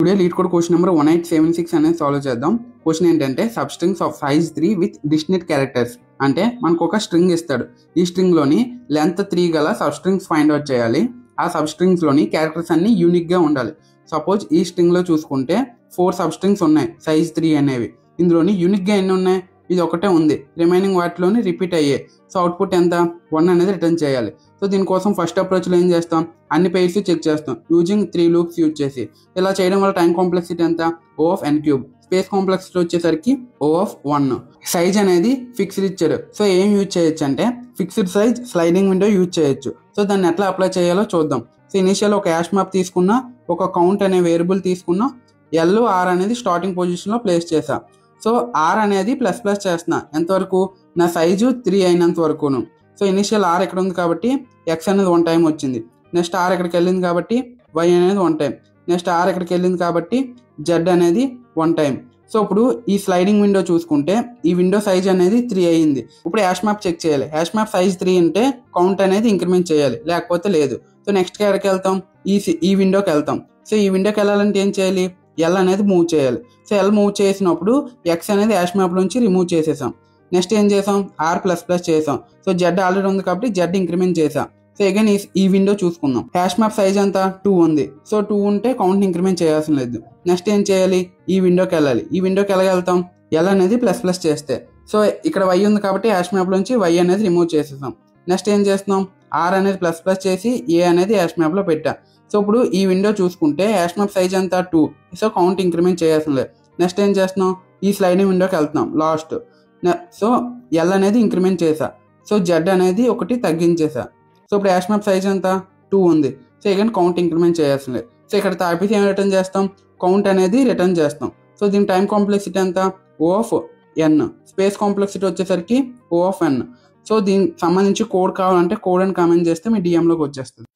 Today lead code question number 1876 అనేది solve చేద్దాం. Question ఏంటంటే sub strings of size 3 with distinct characters. అంటే మనకు ఒక స్ట్రింగ్ ఇస్తాడు. ఈ స్ట్రింగ్ లోని లెంత్ 3 గల సబ్ స్ట్రింగ్స్ ఫైండ్ అవుట్ చేయాలి. ఆ సబ్ స్ట్రింగ్స్ లోని క్యారెక్టర్స్ అన్ని యూనిక్ గా ఉండాలి. సపోజ్ ఈ స్ట్రింగ్ లో చూసుకుంటే 4 సబ్ స్ట్రింగ్స్ ఉన్నాయి సైజ్ 3 అనేవి. ఇందులోని యూనిక్ గా ఎన్ని ఉన్నాయి? ఇది ఒకటే ఉంది. రిమైనింగ్ వాటిలోని రిపీట్ అయ్యాయి. సో అవుట్పుట్ ఎంత? 1 అనేది రిటర్న్ చేయాలి. సో దీనికోసం ఫస్ట్ అప్రోచ్లో ఏం చేస్తాం? అన్ని పెయిర్స్ చెక్ చేస్తాం యూజింగ్ 3 లూప్స్ యూజ్ చేసి. ఇలా చేయడం వల్ల టైం కాంప్లెక్సిటీ ఎంత? O of n cube. Space complexity వచ్చేసరికి O of 1. సైజ్ అనేది ఫిక్స్డ్ ఇచ్చారు. సో ఏం యూజ్ చేయొచ్చు అంటే fixed size sliding window use చేయొచ్చు. సో దాన్ని ఎట్లా అప్లై చేయాలో చూద్దాం. సో ఇనిషియల్ ఒక హ్యాష్ మ్యాప్ తీసుకున్నా, ఒక కౌంట్ అనే వేరియబుల్ తీసుకున్నా, L/R అనేది స్టార్టింగ్ పొజిషన్ లో ప్లేస్ చేసా. సో R అనేది ప్లస్ ప్లస్ చేస్తున్నా ఎంతవరకు? నా సైజు 3 అయినంత వరకును. సో ఇనిషియల్ R ఎక్కడ ఉంది కాబట్టి X అనేది 1 టైం వచ్చింది. నెక్స్ట్ R ఎక్కడికి వెళ్ళింది కాబట్టి Y అనేది 1 టైం. నెక్స్ట్ R ఎక్కడికి వెళ్ళింది కాబట్టి Z అనేది 1 టైం. సో ఇప్పుడు ఈ స్లైడింగ్ విండో చూసుకుంటే ఈ విండో సైజ్ అనేది 3 అయ్యింది. ఇప్పుడు హ్యాష్ మ్యాప్ చెక్ చేయాలి. హ్యాష్ మ్యాప్ సైజ్ 3 అంటే కౌంట్ అనేది ఇంక్రిమెంట్ చేయాలి, లేకపోతే లేదు. సో నెక్స్ట్ ఎక్కడికి వెళ్తాం? ఈ విండోకి వెళ్తాం. సో ఈ విండోకి వెళ్ళాలంటే ఏం చేయాలి? L అనేది మూవ్ చేయాలి. సో L మూవ్ చేసినప్పుడు X అనేది హ్యాష్ మ్యాప్ నుంచి రిమూవ్ చేసేసాం. నెక్స్ట్ ఏం చేసాం? R ప్లస్ ప్లస్ చేసాం. సో Z ఆల్రెడీ ఉంది కాబట్టి Z ఇంక్రిమెంట్ చేసాం. సో అగైన్ ఈ విండో చూసుకుందాం. హ్యాష్ మ్యాప్ సైజ్ అంతా 2 ఉంది. సో 2 ఉంటే కౌంట్ ఇంక్రిమెంట్ చేయాల్సిన లేదు. నెక్స్ట్ ఏం చేయాలి? ఈ విండోకి వెళ్ళాలి. ఈ విండోకి వెళ్ళగలుగుతాం L అనేది ప్లస్ ప్లస్ చేస్తే. సో ఇక్కడ Y ఉంది కాబట్టి హ్యాష్ మ్యాప్ నుంచి Y అనేది రిమూవ్ చేసేసాం. నెక్స్ట్ ఏం చేస్తున్నాం? R అనేది ప్లస్ ప్లస్ చేసి A అనేది హ్యాష్ మ్యాప్ లో పెట్టా. సో ఇప్పుడు ఈ విండో చూసుకుంటే హ్యాష్ మ్యాప్ సైజ్ అంతా 2. సో కౌంట్ ఇంక్రిమెంట్ చేయాల్సిన లేదు. నెక్స్ట్ ఏం చేస్తున్నాం? ఈ స్లైడింగ్ విండోకి వెళ్తున్నాం లాస్ట్. సో L అనేది ఇంక్రిమెంట్ చేసా. సో Z అనేది ఒకటి తగ్గించేసా. సో ఇప్పుడు హ్యాష్ మ్యాప్ సైజ్ అంతా 2 ఉంది. సో అగైన్ కౌంట్ ఇంక్రిమెంట్ చేయాల్సిన లేదు. సో ఇక్కడ తాపేసి ఏం రిటర్న్ చేస్తాం? కౌంట్ అనేది రిటర్న్ చేస్తాం. సో దీని టైం కాంప్లెక్సిటీ ఎంత? O of n. Space complexity వచ్చేసరికి O of n. సో దీనికి సంబంధించి కోడ్ కావాలంటే కోడ్ అని కామెంట్ చేస్తే మీ డిఎంలోకి వచ్చేస్తుంది.